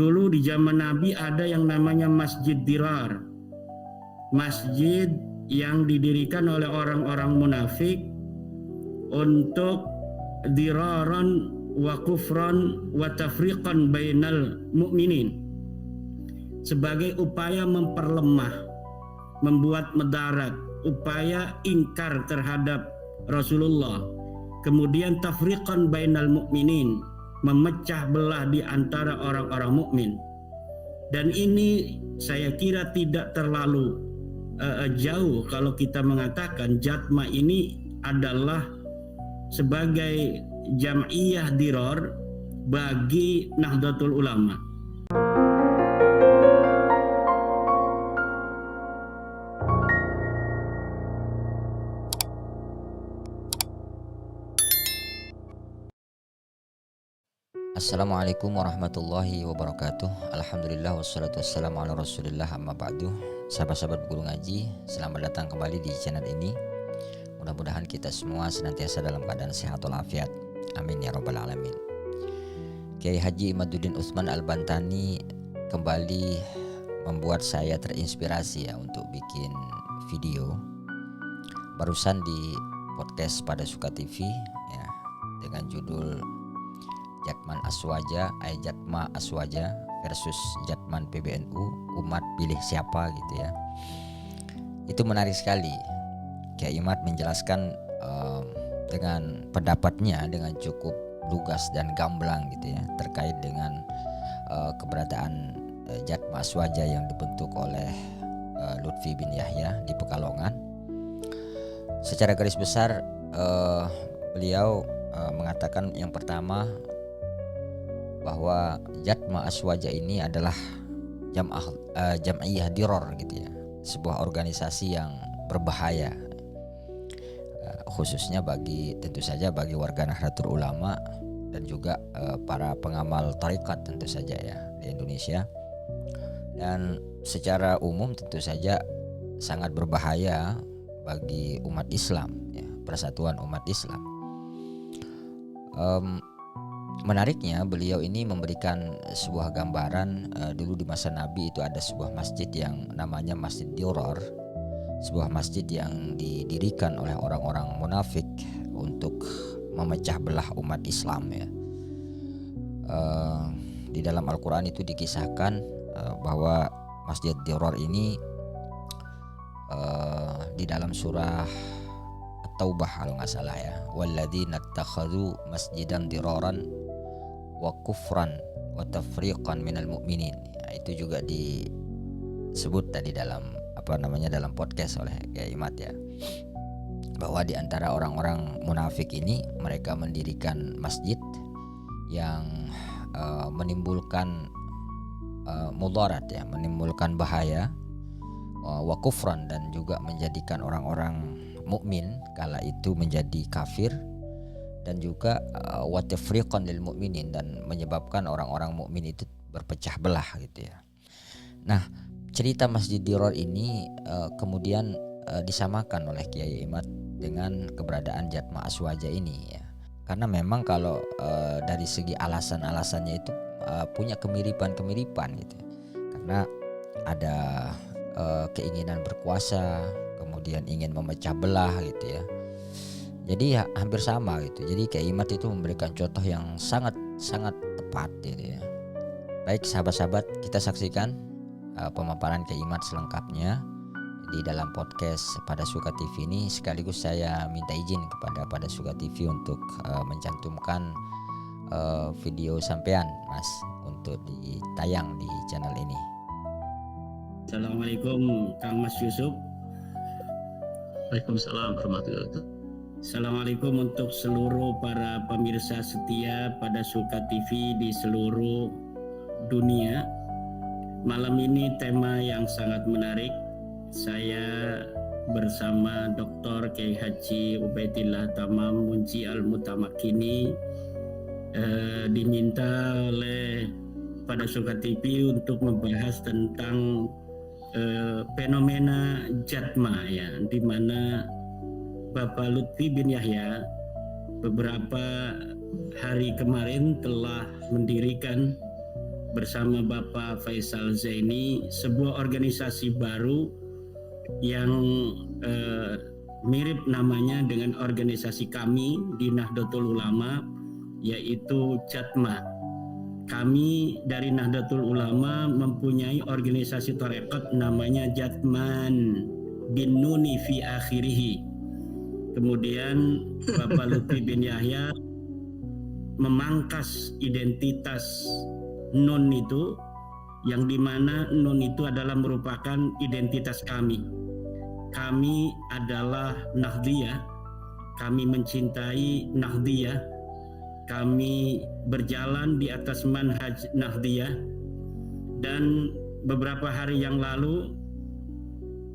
Dulu di zaman Nabi ada yang namanya Masjid Dirar, masjid yang didirikan oleh orang-orang munafik untuk diraran wa kufran wa tafriqan bainal mu'minin, sebagai upaya memperlemah, membuat mudarat, upaya ingkar terhadap Rasulullah, kemudian tafriqan bainal mu'minin, memecah belah di antara orang-orang mukmin. Dan ini saya kira tidak terlalu jauh kalau kita mengatakan Jatma ini adalah sebagai jam'iyah diror bagi Nahdlatul Ulama. Assalamualaikum warahmatullahi wabarakatuh. Alhamdulillah wassalatu wassalamu ala rasulillah, amma ba'du. Sahabat-sahabat guru ngaji, selamat datang kembali di channel ini. Mudah-mudahan kita semua senantiasa dalam keadaan sehat walafiat. Amin ya rabbal alamin. Kiai Haji Imaduddin Utsman Al-Bantani kembali membuat saya terinspirasi ya untuk bikin video. Barusan di podcast pada Suka TV ya, dengan judul Jatman Aswaja, Jatma Aswaja versus Jatman PBNU, umat pilih siapa gitu ya. Itu menarik sekali. Kiai Imad menjelaskan dengan pendapatnya dengan cukup lugas dan gamblang gitu ya, terkait dengan keberadaan Jatma Aswaja yang dibentuk oleh Lutfi bin Yahya di Pekalongan. Secara garis besar beliau mengatakan yang pertama bahwa Jatma Aswaja ini adalah jam'iyah diror gitu ya, sebuah organisasi yang berbahaya, khususnya tentu saja bagi warga Nahdlatul Ulama dan juga para pengamal tarekat tentu saja ya di Indonesia, dan secara umum tentu saja sangat berbahaya bagi umat Islam ya, persatuan umat Islam. Menariknya beliau ini memberikan sebuah gambaran dulu di masa Nabi itu ada sebuah masjid yang namanya Masjid Diror, sebuah masjid yang didirikan oleh orang-orang munafik untuk memecah belah umat Islam ya. Di dalam Al-Quran itu dikisahkan bahwa Masjid Diror ini di dalam surah At-Taubah kalau nggak salah ya, walladzina ittakhadhu masjidan diraran wa kufran wa tafriqan minal mu'minin. Itu juga disebut tadi dalam dalam podcast oleh Kiai Imad ya, bahwa di antara orang-orang munafik ini mereka mendirikan masjid yang menimbulkan mudarat ya, menimbulkan bahaya, wa kufran, dan juga menjadikan orang-orang mukmin kala itu menjadi kafir, dan juga wa tafriqan lil mu'minin, dan menyebabkan orang-orang mukmin itu berpecah belah gitu ya. Nah, cerita Masjid Diror ini kemudian disamakan oleh Kiai Imad dengan keberadaan Jatma Aswaja ini ya. Karena memang kalau dari segi alasan-alasannya itu punya kemiripan-kemiripan gitu ya. Karena ada keinginan berkuasa, kemudian ingin memecah belah gitu ya. Jadi ya hampir sama gitu. Jadi Kiai Imad itu memberikan contoh yang sangat tepat gitu ya. Baik sahabat-sahabat, kita saksikan pemaparan Kiai Imad selengkapnya di dalam podcast Pada Suka TV ini. Sekaligus saya minta izin kepada Pada Suka TV untuk mencantumkan video sampean Mas untuk ditayang di channel ini. Assalamualaikum Kang Mas Yusuf. Waalaikumsalam warahmatullahi wabarakatuh. Assalamualaikum untuk seluruh para pemirsa setia Pada Suka TV di seluruh dunia. Malam ini tema yang sangat menarik. Saya bersama Dr. Kiai Haji Ubaidillah Tamam Munji Al-Mutamakini diminta oleh Pada Suka TV untuk membahas tentang fenomena Jatma ya, di mana Bapak Lutfi bin Yahya beberapa hari kemarin telah mendirikan bersama Bapak Faisal Zaini sebuah organisasi baru yang mirip namanya dengan organisasi kami di Nahdlatul Ulama, yaitu Jatma. Kami dari Nahdlatul Ulama mempunyai organisasi tarekat namanya Jatman bin Nuni fi akhirih. Kemudian Bapak Lutfi bin Yahya memangkas identitas nun itu, yang dimana nun itu adalah merupakan identitas kami. Kami adalah Nahdliyah, kami mencintai Nahdliyah, kami berjalan di atas manhaj Nahdliyah. Dan beberapa hari yang lalu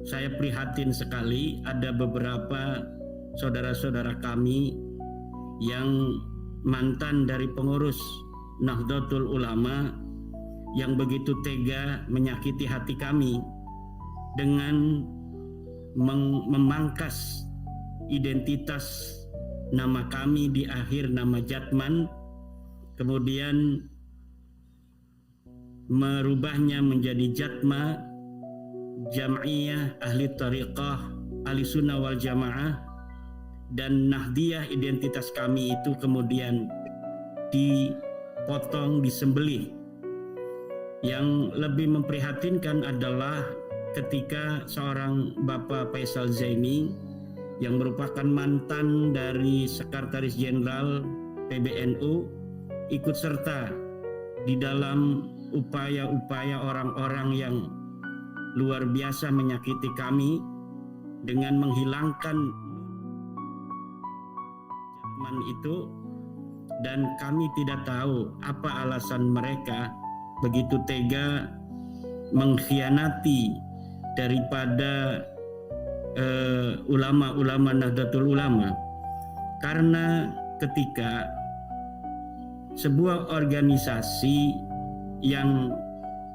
saya prihatin sekali, ada beberapa saudara-saudara kami yang mantan dari pengurus Nahdlatul Ulama yang begitu tega menyakiti hati kami dengan memangkas identitas nama kami di akhir nama Jatman, kemudian merubahnya menjadi Jatma, Jam'iyah Ahli Tariqah Ahli Sunnah wal Jamaah, dan Nahdliyah identitas kami itu kemudian dipotong, disembelih. Yang lebih memprihatinkan adalah ketika seorang Bapak Faisal Zaini yang merupakan mantan dari Sekretaris Jenderal PBNU ikut serta di dalam upaya-upaya orang-orang yang luar biasa menyakiti kami dengan menghilangkan Jatman itu, dan kami tidak tahu apa alasan mereka begitu tega mengkhianati daripada ulama-ulama Nahdlatul Ulama. Karena ketika sebuah organisasi yang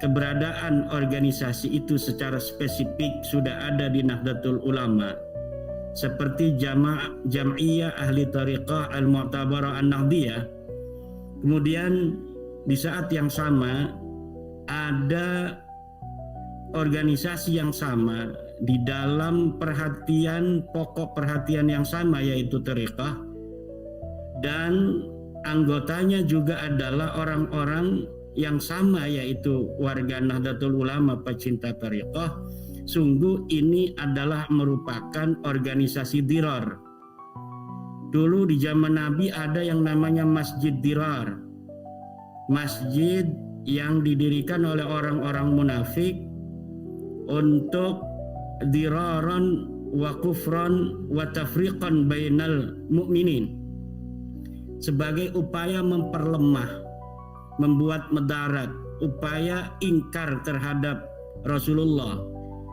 keberadaan organisasi itu secara spesifik sudah ada di Nahdlatul Ulama, seperti Jam'iyah Ahli Tariqah Al-Mu'tabarah An-Nahdliyah, kemudian di saat yang sama ada organisasi yang sama di dalam perhatian, pokok perhatian yang sama, yaitu tariqah, dan anggotanya juga adalah orang-orang yang sama, yaitu warga Nahdlatul Ulama pecinta tariqah. Sungguh ini adalah merupakan organisasi dirar. Dulu di zaman Nabi ada yang namanya Masjid Dirar, masjid yang didirikan oleh orang-orang munafik untuk diraran wa kufran wa tafriqan bainal mu'minin, sebagai upaya memperlemah, membuat mudarat, upaya ingkar terhadap Rasulullah,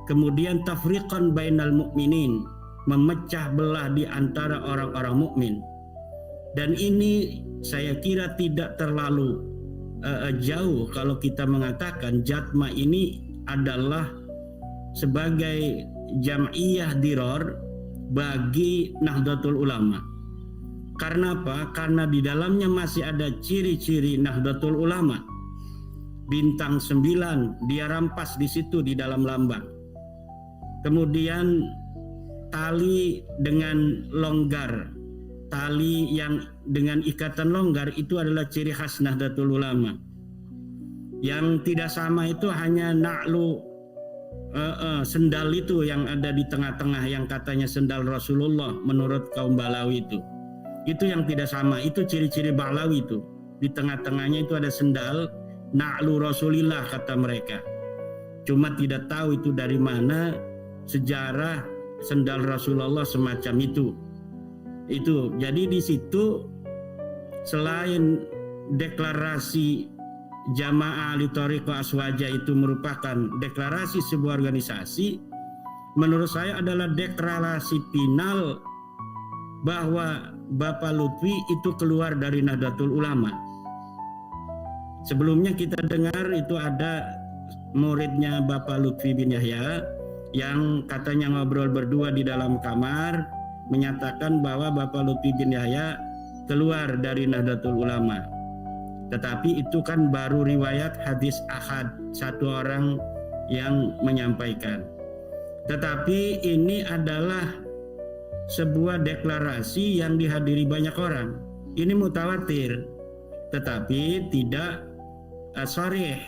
kemudian tafriqan bainal mu'minin, memecah belah di antara orang-orang mukmin. Dan ini saya kira tidak terlalu jauh kalau kita mengatakan Jatma ini adalah sebagai jam'iyah dirar bagi Nahdlatul Ulama. Karena apa? Karena di dalamnya masih ada ciri-ciri Nahdlatul Ulama. Bintang 9 dia rampas di situ di dalam lambang. Kemudian tali dengan longgar, tali yang dengan ikatan longgar itu adalah ciri khas Nahdlatul Ulama. Yang tidak sama itu hanya na'lu, sendal itu yang ada di tengah-tengah, yang katanya sendal Rasulullah menurut kaum Balawi itu. Itu yang tidak sama, itu ciri-ciri Balawi itu. Di tengah-tengahnya itu ada sendal na'lu Rasulillah kata mereka. Cuma tidak tahu itu dari mana sejarah sendal Rasulullah semacam itu. Itu jadi di situ selain deklarasi Jamaah Ahli Thariqah Aswaja itu merupakan deklarasi sebuah organisasi, menurut saya adalah deklarasi final bahwa Bapak Lutfi itu keluar dari Nahdlatul Ulama. Sebelumnya kita dengar itu ada muridnya Bapak Lutfi bin Yahya yang katanya ngobrol berdua di dalam kamar, menyatakan bahwa Bapak Lutfi bin Yahya keluar dari Nahdlatul Ulama. Tetapi itu kan baru riwayat hadis ahad, satu orang yang menyampaikan. Tetapi ini adalah sebuah deklarasi yang dihadiri banyak orang. Ini mutawatir, tetapi tidak sharih,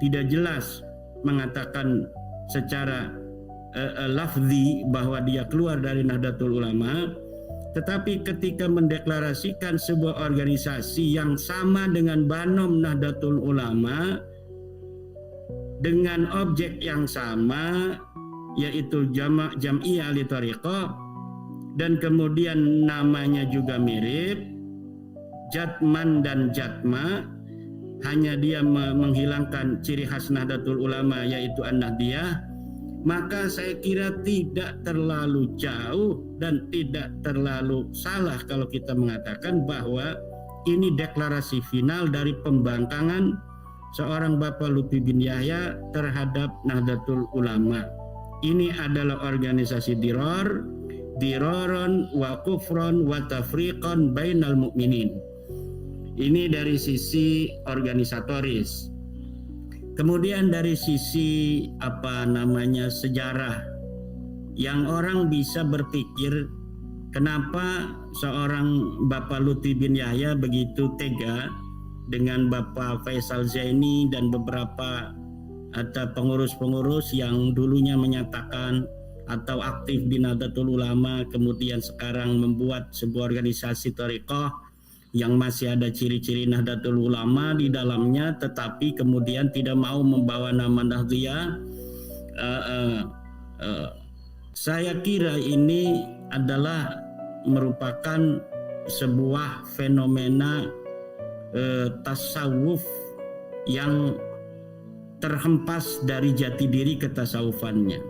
tidak jelas mengatakan secara lafzi bahwa dia keluar dari Nahdlatul Ulama. Tetapi ketika mendeklarasikan sebuah organisasi yang sama dengan Banom Nahdlatul Ulama dengan objek yang sama, yaitu Jam'iyah Ahli Thariqah, dan kemudian namanya juga mirip, Jatman dan Jatma, hanya dia menghilangkan ciri khas Nahdlatul Ulama yaitu An-Nahdiyah, maka saya kira tidak terlalu jauh dan tidak terlalu salah kalau kita mengatakan bahwa ini deklarasi final dari pembangkangan seorang Bapak Lutfi bin Yahya terhadap Nahdlatul Ulama. Ini adalah organisasi diroron wa kufron wa tafriqon bainal mu'minin. Ini dari sisi organisatoris. Kemudian dari sisi sejarah, yang orang bisa berpikir kenapa seorang Bapak Lutfi bin Yahya begitu tega dengan Bapak Faisal Zaini dan beberapa atau pengurus-pengurus yang dulunya menyatakan atau aktif di Nahdlatul Ulama, kemudian sekarang membuat sebuah organisasi thariqah yang masih ada ciri-ciri Nahdlatul Ulama di dalamnya, tetapi kemudian tidak mau membawa nama Nahdliyah. Saya kira ini adalah merupakan sebuah fenomena tasawuf yang terhempas dari jati diri ketasawufannya.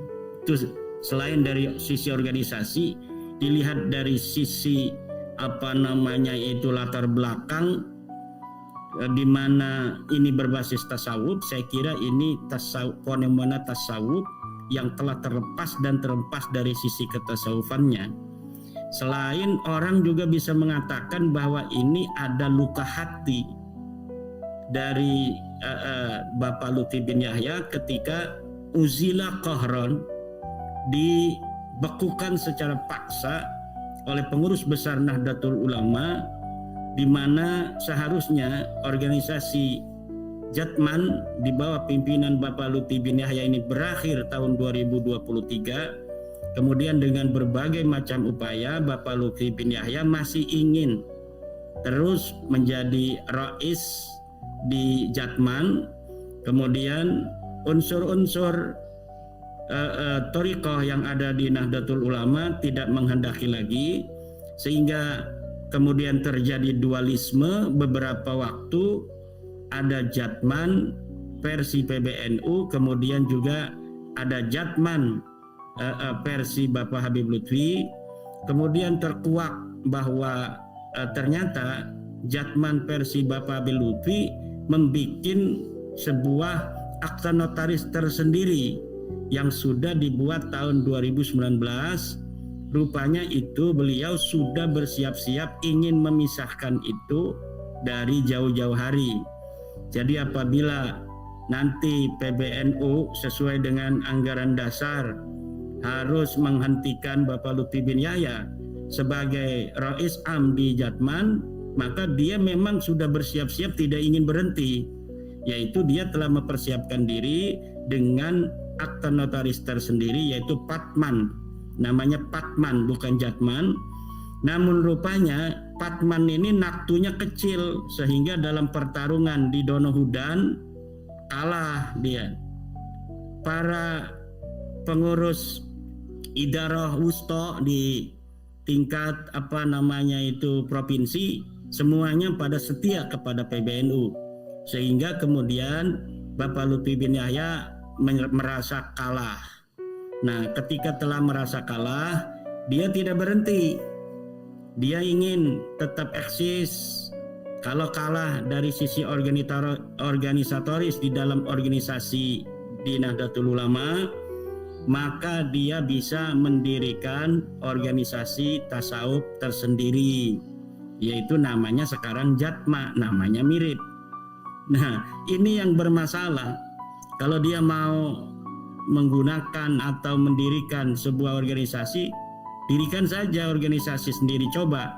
Itu selain dari sisi organisasi, dilihat dari sisi itu latar belakang di mana ini berbasis tasawuf. Saya kira ini fenomena tasawuf yang telah terlepas dan terempas dari sisi ketasawufannya. Selain orang juga bisa mengatakan bahwa ini ada luka hati dari Bapak Lutfi bin Yahya ketika uzila qahron, dibekukan secara paksa oleh pengurus besar Nahdlatul Ulama, di mana seharusnya organisasi Jatman di bawah pimpinan Bapak Lutfi bin Yahya ini berakhir tahun 2023. Kemudian dengan berbagai macam upaya, Bapak Lutfi bin Yahya masih ingin terus menjadi rais di Jatman. Kemudian unsur-unsur thariqah yang ada di Nahdlatul Ulama tidak menghendaki lagi, sehingga kemudian terjadi dualisme. Beberapa waktu ada Jatman versi PBNU, kemudian juga ada Jatman versi Bapak Habib Lutfi. Kemudian terkuak bahwa ternyata Jatman versi Bapak Habib Lutfi membuat sebuah akta notaris tersendiri yang sudah dibuat tahun 2019. Rupanya itu beliau sudah bersiap-siap ingin memisahkan itu dari jauh-jauh hari. Jadi apabila nanti PBNU sesuai dengan anggaran dasar harus menghentikan Bapak Lutfi bin Yahya sebagai Rais Am di Jatman, maka dia memang sudah bersiap-siap tidak ingin berhenti, yaitu dia telah mempersiapkan diri dengan akta notaris tersendiri yaitu Patman. Namanya Patman bukan Jatman. Namun rupanya Patman ini naktunya kecil sehingga dalam pertarungan di Donohudan kalah dia. Para pengurus idarah wusta di tingkat provinsi semuanya pada setia kepada PBNU, sehingga kemudian Bapak Lutfi bin Yahya merasa kalah. Nah, ketika telah merasa kalah, dia tidak berhenti. Dia ingin tetap eksis. Kalau kalah dari sisi organisatoris di dalam organisasi di Nahdlatul Ulama, maka dia bisa mendirikan organisasi tasawuf tersendiri, yaitu namanya sekarang Jatma, namanya mirip. Nah, ini yang bermasalah. Kalau dia mau menggunakan atau mendirikan sebuah organisasi, dirikan saja organisasi sendiri, coba.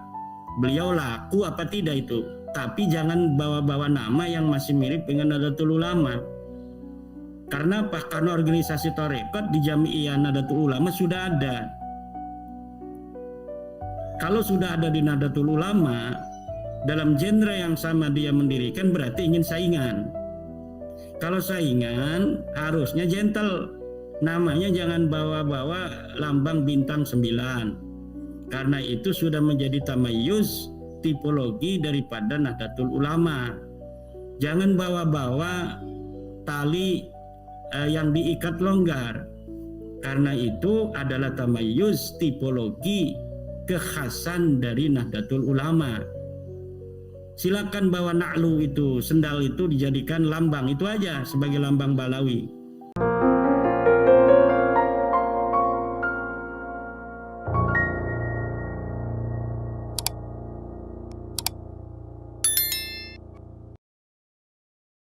Beliau laku apa tidak itu. Tapi jangan bawa-bawa nama yang masih mirip dengan Nahdlatul Ulama. Karena apa? Karena organisasi tarekat di Jami'iyah Nahdlatul Ulama sudah ada. Kalau sudah ada di Nahdlatul Ulama, dalam genre yang sama dia mendirikan, berarti ingin saingan. Kalau saingan harusnya gentle. Namanya jangan bawa-bawa lambang bintang 9. Karena itu sudah menjadi tamayuz, tipologi daripada Nahdlatul Ulama. Jangan bawa-bawa tali yang diikat longgar. Karena itu adalah tamayuz, tipologi, kekhasan dari Nahdlatul Ulama. Silakan bawa na'lu itu, sendal itu dijadikan lambang, itu aja sebagai lambang Balawi.